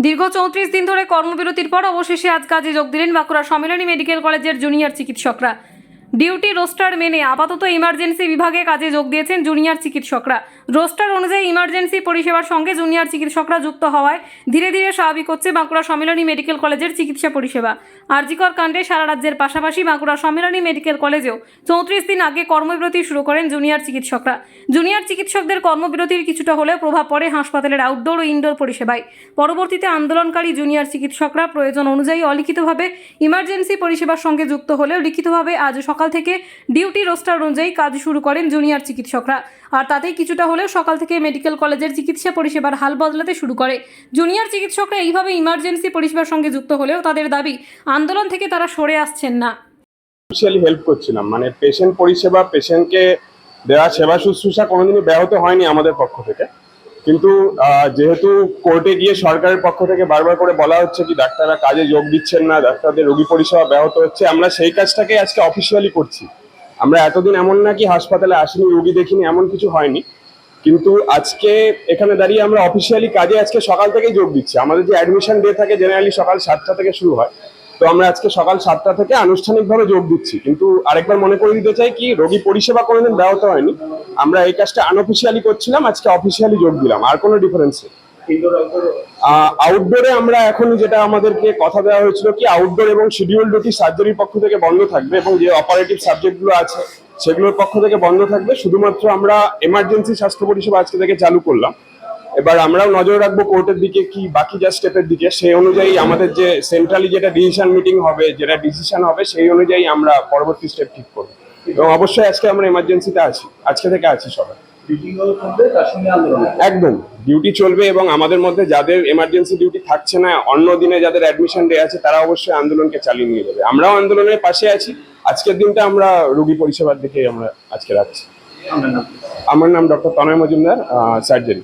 দীর্ঘ 34 দিন ধরে কর্মবিরতির পর অবশেষে আজ কাজে যোগ দিলেন বাঁকুড়া সম্মিলনী মেডিকেল কলেজের জুনিয়র চিকিৎসকরা। ডিউটি রোস্টার মেনে আপাতত ইমার্জেন্সি বিভাগে কাজে যোগ দিয়েছেন জুনিয়র চিকিৎসকরা। রোস্টার অনুযায়ী ইমার্জেন্সি পরিষেবার সঙ্গে জুনিয়র চিকিৎসকরা যুক্ত হওয়ায় ধীরে ধীরে স্বাভাবিক হচ্ছে বাঁকুড়া সম্মিলনী মেডিকেল কলেজের চিকিৎসা পরিষেবা। আরজিকর কাণ্ডে সারা রাজ্যের পাশাপাশি বাঁকুড়া সম্মিলনী মেডিকেল কলেজেও 34 দিন আগে কর্মবিরতি শুরু করেন জুনিয়র চিকিৎসকরা। জুনিয়র চিকিৎসকদের কর্মবিরতির কিছুটা হলেও প্রভাব পড়ে হাসপাতালের আউটডোর ও ইনডোর পরিষেবায়। পরবর্তীতে আন্দোলনকারী জুনিয়র চিকিৎসকরা প্রয়োজন অনুযায়ী অলিখিতভাবে ইমার্জেন্সি পরিষেবার সঙ্গে যুক্ত হলেও লিখিতভাবে আজ সকাল থেকে ডিউটি রোস্টার অনুযায়ী কাজ শুরু করেন জুনিয়র চিকিৎসকরা। আর তাতেই কিছুটা হলেও সকাল থেকে মেডিকেল কলেজের চিকিৎসা পরিষেবার হাল বদলাতে শুরু করে। জুনিয়র চিকিৎসকরা এইভাবে ইমার্জেন্সি পরিষেবার সঙ্গে যুক্ত হলেও তাদের দাবি আন্দোলন থেকে তারা সরে আসছেন না। সোশ্যালি হেল্প করছিলাম, মানে পেশেন্ট পরিষেবা, পেশেন্টকে দেওয়া সেবা শুশ্রূষা কোনোদিনই ব্যাহত হয়নি আমাদের পক্ষ থেকে। কিন্তু যেহেতু কোর্টে গিয়ে সরকারের পক্ষ থেকে বারবার করে বলা হচ্ছে কি ডাক্তাররা কাজে যোগ দিচ্ছেন না, ডাক্তারদের রোগী পরিষেবা ব্যাহত হচ্ছে, আমরা সেই কাজটাকে আজকে অফিসিয়ালি করছি। আমরা এতদিন এমন না কি হাসপাতালে আসিনি, রোগী দেখিনি, এমন কিছু হয়নি, কিন্তু আজকে এখানে দাঁড়িয়ে আমরা অফিসিয়ালি কাজে আজকে সকাল থেকেই যোগ দিচ্ছি। আমাদের যে অ্যাডমিশন ডে থাকে জেনারেলি সকাল 7টা থেকে শুরু হয়, তো আমরা আজকে সকাল 7টা থেকে আনুষ্ঠানিকভাবে যোগ দিচ্ছি। কিন্তু আরেকবার মনে করে দিতে চাই কি রোগী পরিষেবা কোনোদিন ব্যাহত হয়নি। আমরা এই কাজটা আনঅফিসিয়ালি করছিলাম, আজকে অফিসিয়ালি যোগ দিলাম, আর কোনো ডিফারেন্স নেই। আউটডোরে আমরা এখন যেটা আমাদেরকে কথা দেওয়া হয়েছিল কি আউটডোর এবং শিডিউল ডিউটি সার্জারির পক্ষ থেকে বন্ধ থাকবে এবং যে অপারেটিভ সাবজেক্টগুলো আছে সেগুলোর পক্ষ থেকে বন্ধ থাকবে। শুধুমাত্র আমরা এমার্জেন্সি স্বাস্থ্য পরিষেবা আজকে থেকে চালু করলাম। এবার আমরাও নজর রাখবো কোর্টের দিকে কি বাকি যা স্টেপের দিকে, সেই অনুযায়ী আমাদের যে সেন্ট্রালি যেটা ডিসিশন মিটিং হবে, যেটা ডিসিশন হবে সেই অনুযায়ী আমরা পরবর্তী স্টেপ ঠিক করবো। এবং অবশ্যই আজকে আমরা এমার্জেন্সিতে আছি, আজকে থেকে আছি সবাই। একদম ডিউটি চলবে এবং আমাদের মধ্যে যাদের এমার্জেন্সি ডিউটি থাকছে না, অন্য দিনে যাদের অ্যাডমিশন ডে আছে, তারা অবশ্যই আন্দোলনকে চালিয়ে নিয়ে যাবে। আমরাও আন্দোলনের পাশে আছি। আজকের দিনটা আমরা রোগী পরিষেবার দিকে আমরা আজকে রাখছি। আমার নাম ডক্টর তনয় মজুমদার, সার্জারি।